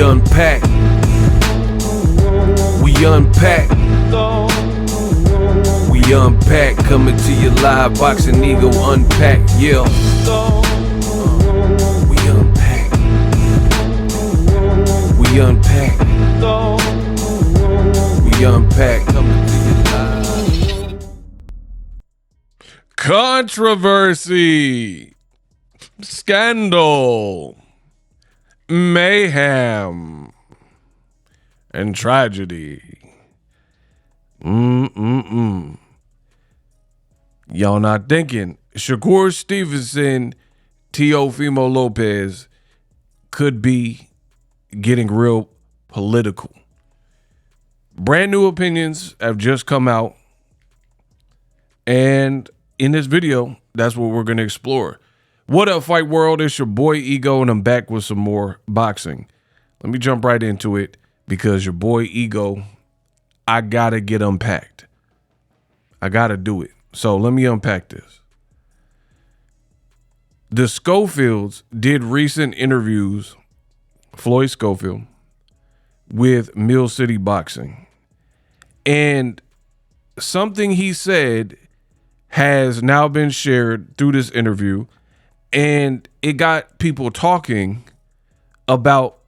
unpack. We unpack. We unpack. Coming to you live. Boxingego unpack. Yeah. We unpack. We unpack. We unpack. Coming to you live. Controversy. Scandal. Mayhem. And tragedy. Y'all not thinking Shakur Stevenson, Teofimo Lopez could be getting real political. Brand new opinions have just come out. And in this video, that's what we're going to explore. What up, Fight World? It's your boy Ego, and I'm back with some more boxing. Let me jump right into it because your boy Ego, I got to get unpacked. I got to do it. So let me unpack this. The Schofields did recent interviews, Floyd Schofield, with Mill City Boxing. And something he said has now been shared through this interview, and it got people talking about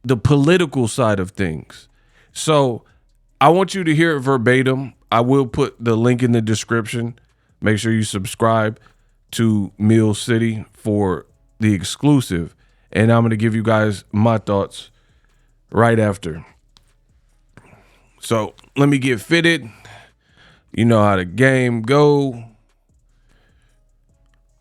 the political side of things. So I want you to hear it verbatim. I will put the link in the description. Make sure you subscribe to Mill City for the exclusive. And I'm going to give you guys my thoughts right after. So let me get fitted. You know how the game go.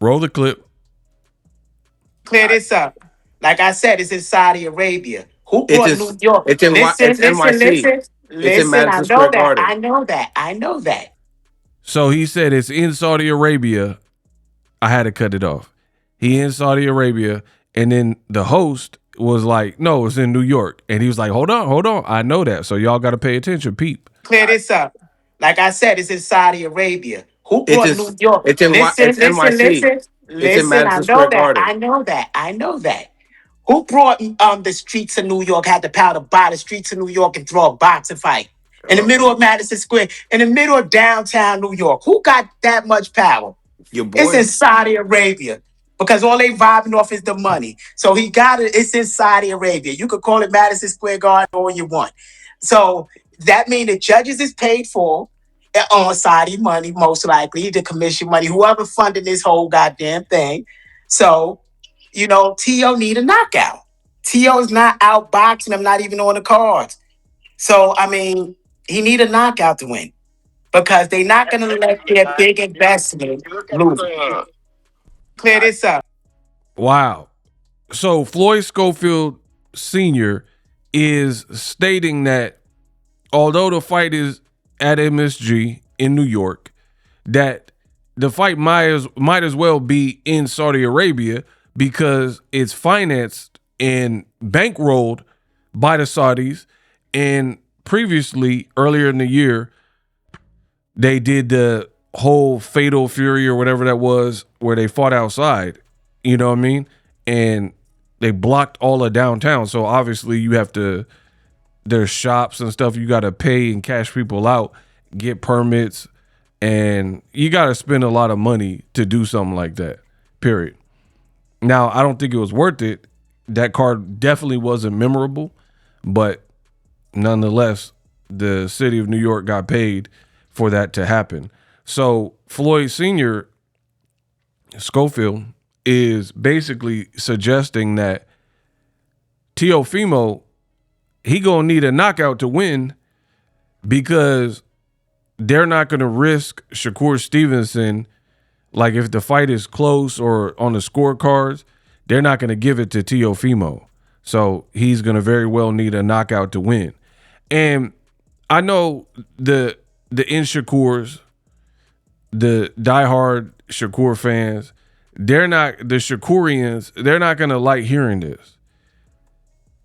Roll the clip. Clear this up. Like I said, it's in Saudi Arabia. Who brought New York? It's in NYC. Listen. I know that. I know that. I know that. So he said it's in Saudi Arabia. I had to cut it off. He in Saudi Arabia, and then the host was like, "No, it's in New York." And he was like, "Hold on. I know that. So y'all got to pay attention, peep." Clear this up. Like I said, it's in Saudi Arabia. Who brought New York? It's NYC. Listen. I know that. I know that. I know that. Who brought the streets of New York, had the power to buy the streets of New York and throw a boxing fight in the middle of Madison Square, in the middle of downtown New York? Who got that much power? Your boy. It's in Saudi Arabia because all they vibing off is the money. So he got it. It's in Saudi Arabia. You could call it Madison Square Garden all you want. So that means the judges is paid for on Saudi money, most likely, the commission money, whoever funded this whole goddamn thing. So, you know, T.O. need a knockout. T.O. is not out boxing. I'm not even on the cards. So, I mean, he need a knockout to win because they're not going to let their big investment lose. Clear this up. Wow. So Floyd Schofield Sr. is stating that although the fight is at MSG in New York, that the fight might as well be in Saudi Arabia because it's financed and bankrolled by the Saudis. And previously, earlier in the year, they did the whole Fatal Fury or whatever that was, where they fought outside, you know what I mean? And they blocked all of downtown. So obviously you have to, there's shops and stuff you got to pay and cash people out, get permits, and you got to spend a lot of money to do something like that, period. Now, I don't think it was worth it. That card definitely wasn't memorable, but nonetheless, the city of New York got paid for that to happen. So Floyd Sr. Schofield is basically suggesting that Teofimo, he gonna need a knockout to win because they're not gonna risk Shakur Stevenson. Like if the fight is close or on the scorecards, they're not gonna give it to Teofimo. So he's gonna very well need a knockout to win. And I know the Inshakurs, the diehard Shakur fans, the Shakurians, they're not gonna like hearing this.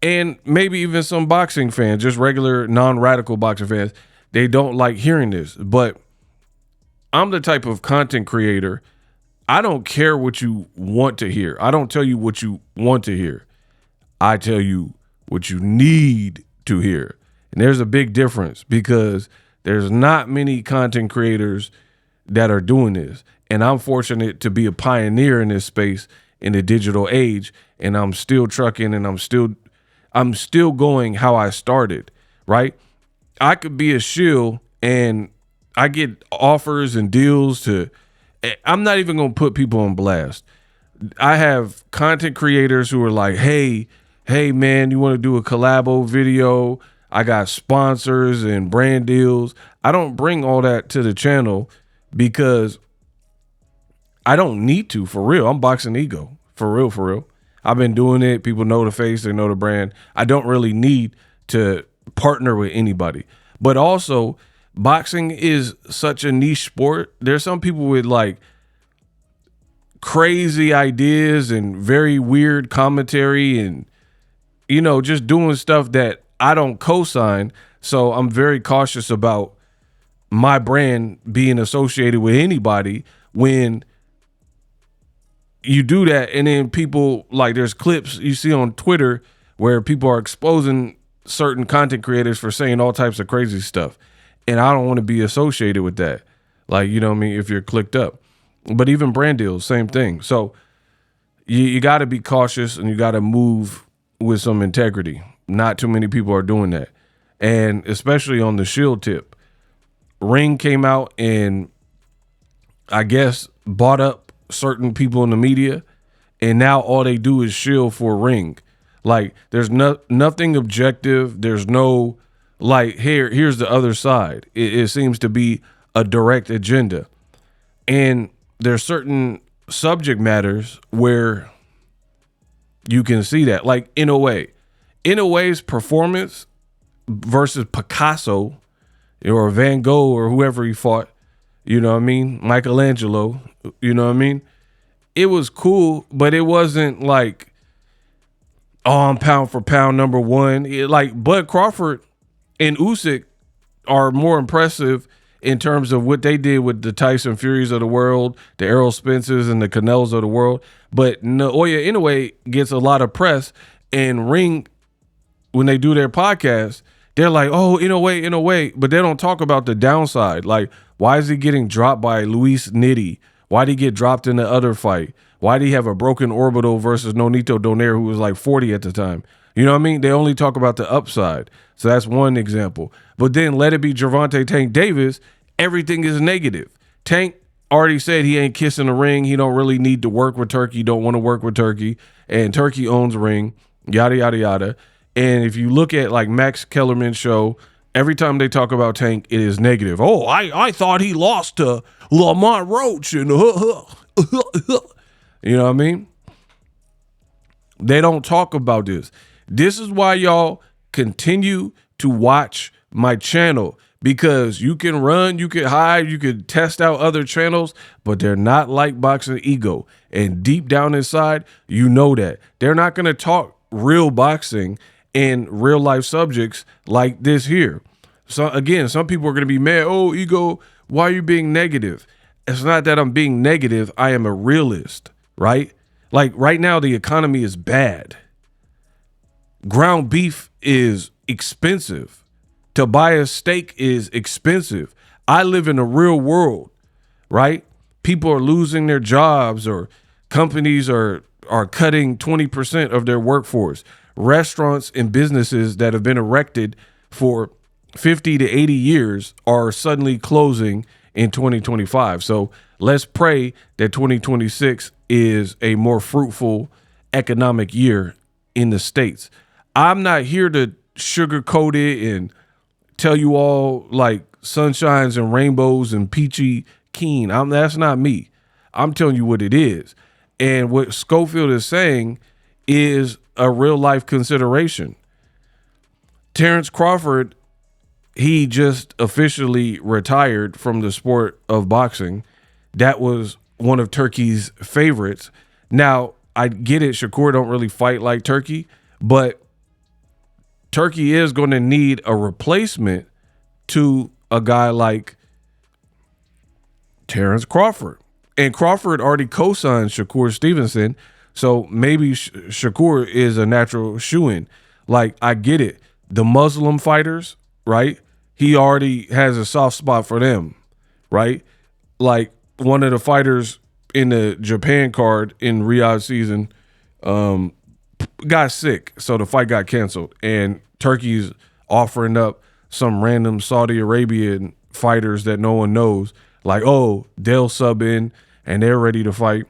And maybe even some boxing fans, just regular non-radical boxing fans, they don't like hearing this. But I'm the type of content creator, I don't care what you want to hear. I don't tell you what you want to hear. I tell you what you need to hear. And there's a big difference because there's not many content creators that are doing this. And I'm fortunate to be a pioneer in this space in the digital age. And I'm still trucking and I'm still going how I started, right? I could be a shill and I get offers and deals to, I'm not even going to put people on blast. I have content creators who are like, hey man, you want to do a collabo video? I got sponsors and brand deals. I don't bring all that to the channel because I don't need to, for real. I'm Boxingego, for real. I've been doing it. People know the face, they know the brand. I don't really need to partner with anybody. But also, boxing is such a niche sport. There's some people with like crazy ideas and very weird commentary and, you know, just doing stuff that I don't co-sign. So I'm very cautious about my brand being associated with anybody when you do that. And then people, like, there's clips you see on Twitter where people are exposing certain content creators for saying all types of crazy stuff. And I don't want to be associated with that. Like, you know what I mean? If you're clicked up. But even brand deals, same thing. So you got to be cautious and you got to move with some integrity. Not too many people are doing that. And especially on the Shield tip. Ring came out and I guess bought up certain people in the media. And now all they do is shield for Ring. Like, there's nothing objective. There's no, like, here's the other side. It seems to be a direct agenda. And there's certain subject matters where you can see that. Like, in a way's performance versus Picasso or Van Gogh or whoever he fought, you know what I mean? Michelangelo, you know what I mean? It was cool, but it wasn't like, oh, I'm pound for pound number one. Like Bud Crawford and Usyk are more impressive in terms of what they did with the Tyson Furies of the world, the Errol Spencers and the Canelos of the world. But Naoya Inoue gets a lot of press, and Ring, when they do their podcast, they're like, oh, Inoue, but they don't talk about the downside. Like, why is he getting dropped by Luis Nitti? Why did he get dropped in the other fight? Why did he have a broken orbital versus Nonito Donaire, who was like 40 at the time? You know what I mean? They only talk about the upside. So that's one example. But then let it be Gervonta Tank Davis, everything is negative. Tank already said he ain't kissing the ring. He don't really need to work with Turkey, don't want to work with Turkey. And Turkey owns Ring, yada, yada, yada. And if you look at like Max Kellerman's show, every time they talk about Tank, it is negative. Oh, I thought he lost to Lamont Roach. And you know what I mean? They don't talk about this. This is why y'all continue to watch my channel, because you can run, you can hide, you can test out other channels, but they're not like Boxingego. And deep down inside, you know that. They're not going to talk real boxing and real life subjects like this here. So again, some people are going to be mad. Oh, Ego, why are you being negative? It's not that I'm being negative. I am a realist, right? Like right now, the economy is bad. Ground beef is expensive. To buy a steak is expensive. I live in a real world, right? People are losing their jobs, or companies are cutting 20% of their workforce. Restaurants and businesses that have been erected for 50 to 80 years are suddenly closing in 2025. So let's pray that 2026 is a more fruitful economic year in the States. I'm not here to sugarcoat it and tell you all like sunshines and rainbows and peachy keen. That's not me. I'm telling you what it is. And what Schofield is saying is a real life consideration. Terrence Crawford, he just officially retired from the sport of boxing. That was one of Turkey's favorites. Now, I get it, Shakur don't really fight like Turkey, but Turkey is going to need a replacement to a guy like Terrence Crawford. And Crawford already co-signed Shakur Stevenson, so maybe Shakur is a natural shoo-in. Like, I get it. The Muslim fighters, right? He already has a soft spot for them, right? Like, one of the fighters in the Japan card in Riyadh season got sick, so the fight got canceled. And Turkey's offering up some random Saudi Arabian fighters that no one knows, like, oh, they'll sub in and they're ready to fight.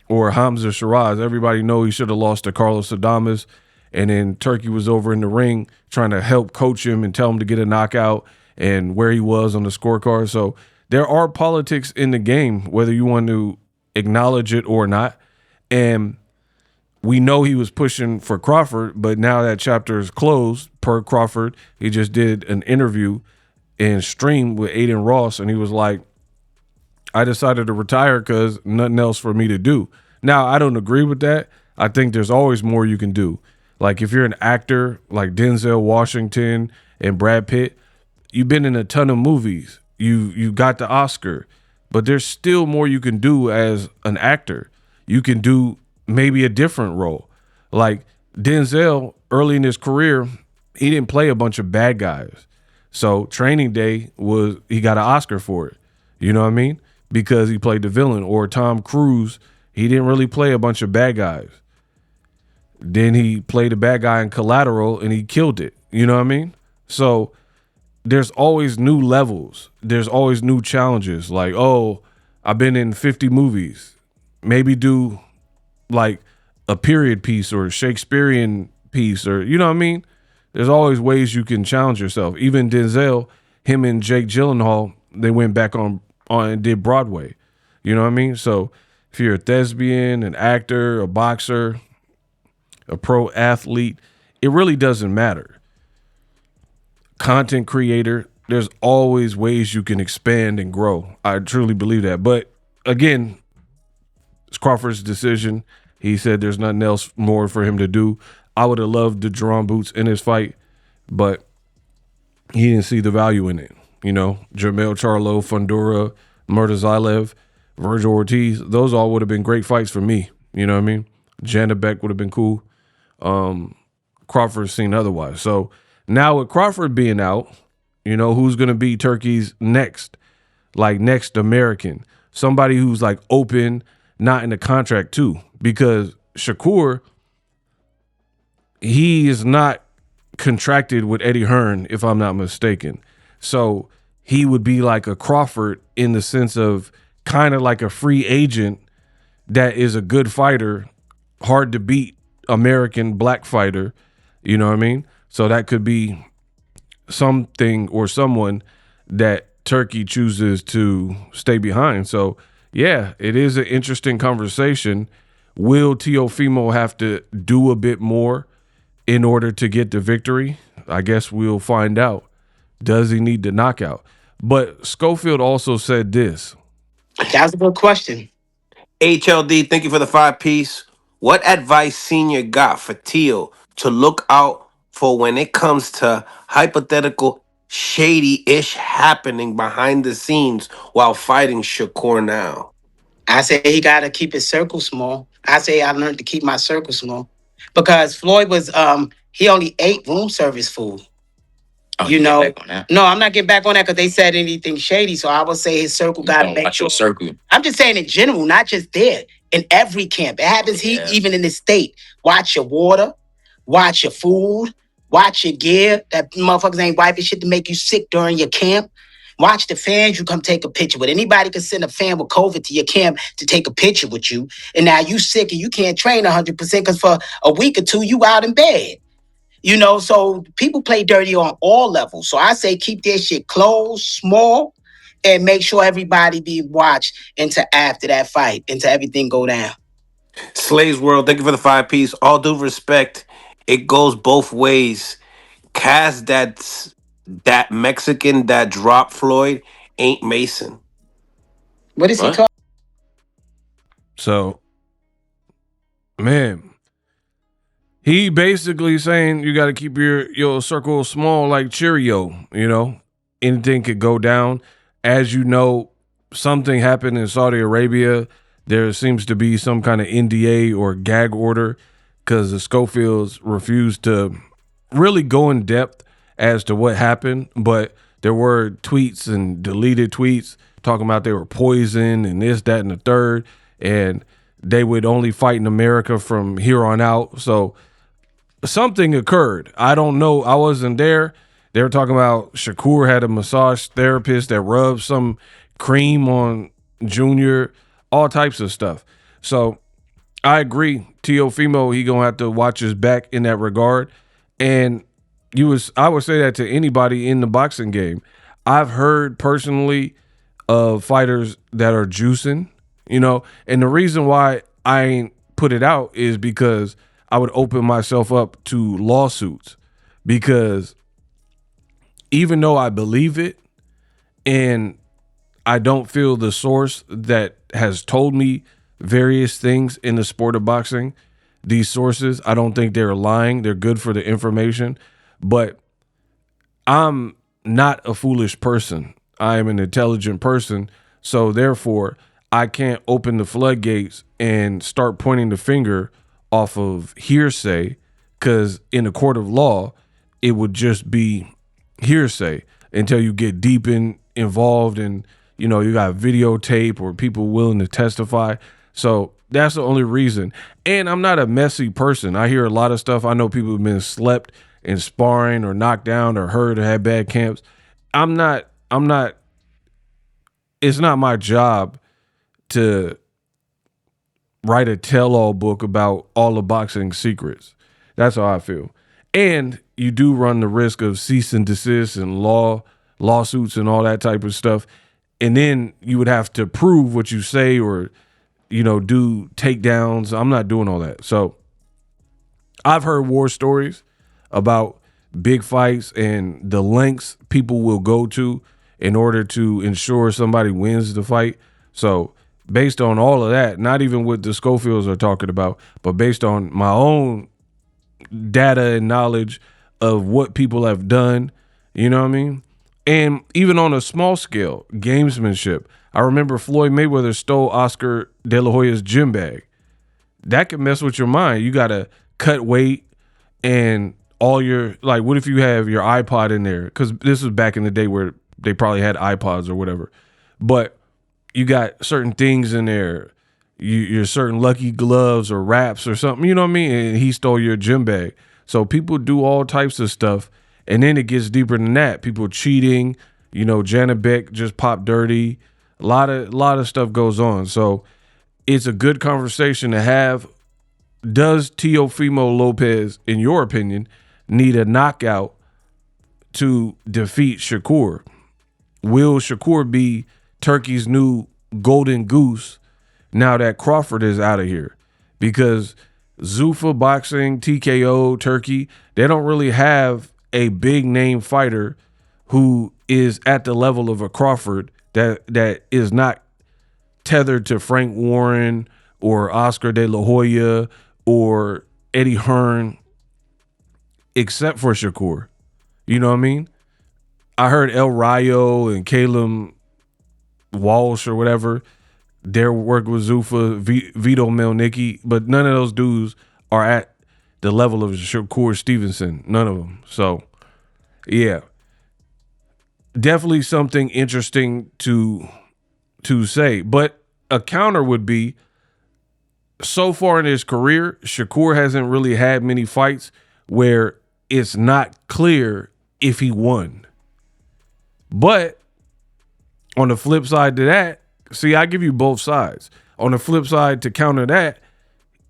Or Hamza Shiraz, everybody know he should have lost to Carlos Adames, and then Turkey was over in the ring trying to help coach him and tell him to get a knockout and where he was on the scorecard. So there are politics in the game, whether you want to acknowledge it or not. And we know he was pushing for Crawford, but now that chapter is closed per Crawford. He just did an interview and stream with Aiden Ross, and he was like, I decided to retire because nothing else for me to do. Now, I don't agree with that. I think there's always more you can do. Like, if you're an actor like Denzel Washington and Brad Pitt, you've been in a ton of movies. You got the Oscar, but there's still more you can do as an actor. You can do maybe a different role. Like Denzel, early in his career, he didn't play a bunch of bad guys. So Training Day he got an Oscar for it. You know what I mean? Because he played the villain. Or Tom Cruise, he didn't really play a bunch of bad guys. Then he played a bad guy in Collateral and he killed it. You know what I mean? So there's always new levels. There's always new challenges. Like, oh, I've been in 50 movies. Maybe do like a period piece or a Shakespearean piece, or, you know what I mean? There's always ways you can challenge yourself. Even Denzel, him and Jake Gyllenhaal, they went back on and did Broadway. You know what I mean? So if you're a thespian, an actor, a boxer, a pro athlete, it really doesn't matter. Content creator, there's always ways you can expand and grow. I truly believe that. But again, it's Crawford's decision. He said there's nothing else more for him to do. I would have loved the drawn boots in his fight, but he didn't see the value in it. You know, Jermell Charlo, Fundora, Murtazaev, Virgil Ortiz, those all would have been great fights for me. You know what I mean? Janabek would have been cool. Crawford's seen otherwise. So now with Crawford being out, you know, who's going to be Turkey's next American? Somebody who's like open, not in the contract too. Because Shakur, he is not contracted with Eddie Hearn, if I'm not mistaken. So he would be like a Crawford in the sense of kind of like a free agent that is a good fighter, hard to beat American black fighter. You know what I mean? So that could be something or someone that Turkey chooses to stay behind. So, yeah, it is an interesting conversation. Will Teofimo have to do a bit more in order to get the victory? I guess we'll find out. Does he need the knockout? But Schofield also said this. That's a good question. HLD, thank you for the 5-piece. What advice Senior got for Teo to look out for when it comes to hypothetical shady-ish happening behind the scenes while fighting Shakur now? I say he got to keep his circle small. I say I learned to keep my circle small because Floyd was he only ate room service food. Oh, you know, back on that. no, I'm not getting back on that because they said anything shady. So I would say his circle got to make Watch sure. your circle. I'm just saying in general, not just there. In every camp, it happens. Even in the state. Watch your water, watch your food, watch your gear. That motherfuckers ain't wiping shit to make you sick during your camp. Watch the fans you come take a picture with. Anybody can send a fan with COVID to your camp to take a picture with you. And now you sick and you can't train 100% because for a week or two you out in bed. You know, so people play dirty on all levels. So I say keep their shit closed, small, and make sure everybody be watched until after that fight, until everything go down. Slaves World, thank you for the 5-piece. All due respect, it goes both ways. Cass, that Mexican that dropped Floyd ain't Mason. What is he talking? So, man, he basically saying you got to keep your circle small like Cheerio, you know. Anything could go down. As you know, something happened in Saudi Arabia. There seems to be some kind of NDA or gag order because the Schofields refused to really go in depth as to what happened, but there were tweets and deleted tweets talking about they were poisoned and this, that, and the third, and they would only fight in America from here on out. So something occurred. I don't know. I wasn't there. They were talking about Shakur had a massage therapist that rubbed some cream on Junior, all types of stuff. So I agree. Teofimo, he gonna have to watch his back in that regard. And I would say that to anybody in the boxing game. I've heard personally of fighters that are juicing, and the reason why I ain't put it out is because I would open myself up to lawsuits, because even though I believe it and I don't feel the source that has told me various things in the sport of boxing, these sources, I don't think they're lying. They're good for the information, but I'm not a foolish person. I am an intelligent person. So therefore, I can't open the floodgates and start pointing the finger off of hearsay, because in a court of law, it would just be hearsay until you get involved and you got videotape or people willing to testify. So that's the only reason. And I'm not a messy person. I hear a lot of stuff. I know people have been slept in sparring or knocked down or hurt or had bad camps. I'm not it's not my job to write a tell-all book about all the boxing secrets. That's how I feel. And you do run the risk of cease and desist and lawsuits and all that type of stuff. And then you would have to prove what you say or, do takedowns. I'm not doing all that. So I've heard war stories about big fights and the lengths people will go to in order to ensure somebody wins the fight. So based on all of that, not even what the Schofields are talking about, but based on my own data and knowledge of what people have done, you know what I mean? And even on a small scale, gamesmanship. I remember Floyd Mayweather stole Oscar De La Hoya's gym bag. That can mess with your mind. You got to cut weight and all your, like, what if you have your iPod in there? Because this was back in the day where they probably had iPods or whatever. But you got certain things in there, your certain lucky gloves or wraps or something, you know what I mean? And he stole your gym bag. So people do all types of stuff. And then it gets deeper than that. People cheating, Janet Beck just popped dirty. A lot of stuff goes on. So it's a good conversation to have. Does Teofimo Lopez, in your opinion, need a knockout to defeat Shakur? Will Shakur be Turkey's new golden goose now that Crawford is out of here? Because Zuffa Boxing, TKO, Turkey, they don't really have a big name fighter who is at the level of a Crawford that is not tethered to Frank Warren or Oscar De La Hoya or Eddie Hearn, except for Shakur. You know what I mean? I heard El Rayo and Caleb Walsh or whatever, their work with Zuffa, Vito Melnicki, but none of those dudes are at the level of Shakur Stevenson. None of them. So, yeah. Definitely something interesting to say. But a counter would be, so far in his career, Shakur hasn't really had many fights where it's not clear if he won. But on the flip side to that, see, I give you both sides. On the flip side, to counter that,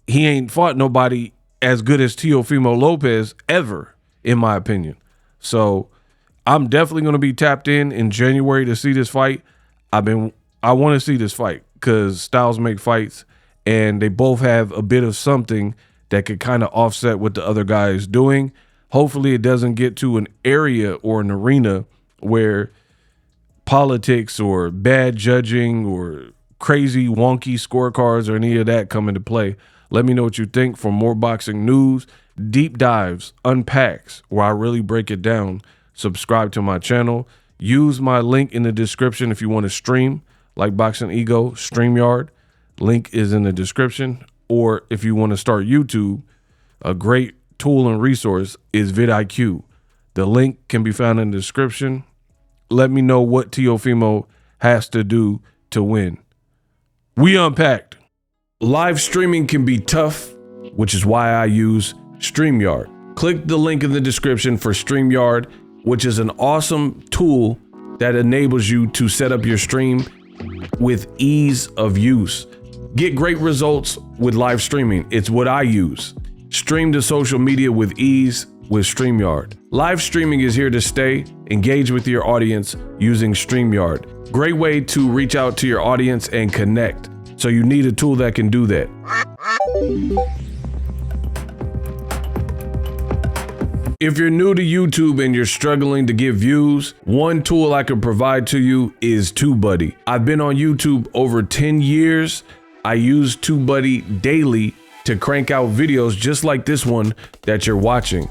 he ain't fought nobody as good as Teofimo Lopez ever, in my opinion. So I'm definitely going to be tapped in January to see this fight. I want to see this fight because styles make fights, and they both have a bit of something that could kind of offset what the other guy is doing. Hopefully it doesn't get to an area or an arena where politics or bad judging or crazy wonky scorecards or any of that come into play. Let me know what you think. For more boxing news, deep dives, unpacks, where I really break it down, subscribe to my channel. Use my link in the description if you want to stream like Boxingego, StreamYard. Link is in the description. Or if you want to start YouTube, a great tool and resource is vidIQ. The link can be found in the description. Let me know what Teofimo has to do to win. We unpacked. Live streaming can be tough, which is why I use StreamYard. Click the link in the description for StreamYard, which is an awesome tool that enables you to set up your stream with ease of use. Get great results with live streaming. It's what I use. Stream to social media with ease with StreamYard. Live streaming is here to stay. Engage with your audience using StreamYard. Great way to reach out to your audience and connect. So you need a tool that can do that. If you're new to YouTube and you're struggling to get views, one tool I can provide to you is TubeBuddy. I've been on YouTube over 10 years. I use TubeBuddy daily to crank out videos just like this one that you're watching.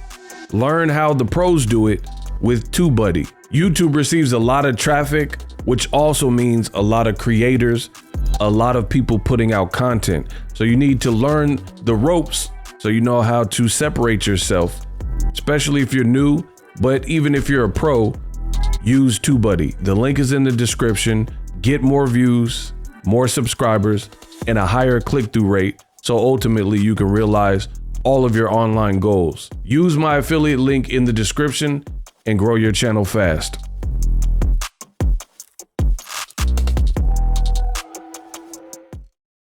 Learn how the pros do it with TubeBuddy. YouTube receives a lot of traffic, which also means a lot of creators, a lot of people putting out content. So you need to learn the ropes so you know how to separate yourself, especially if you're new, but even if you're a pro, use TubeBuddy. The link is in the description. Get more views, more subscribers, and a higher click-through rate, so ultimately you can realize all of your online goals. Use my affiliate link in the description and grow your channel fast.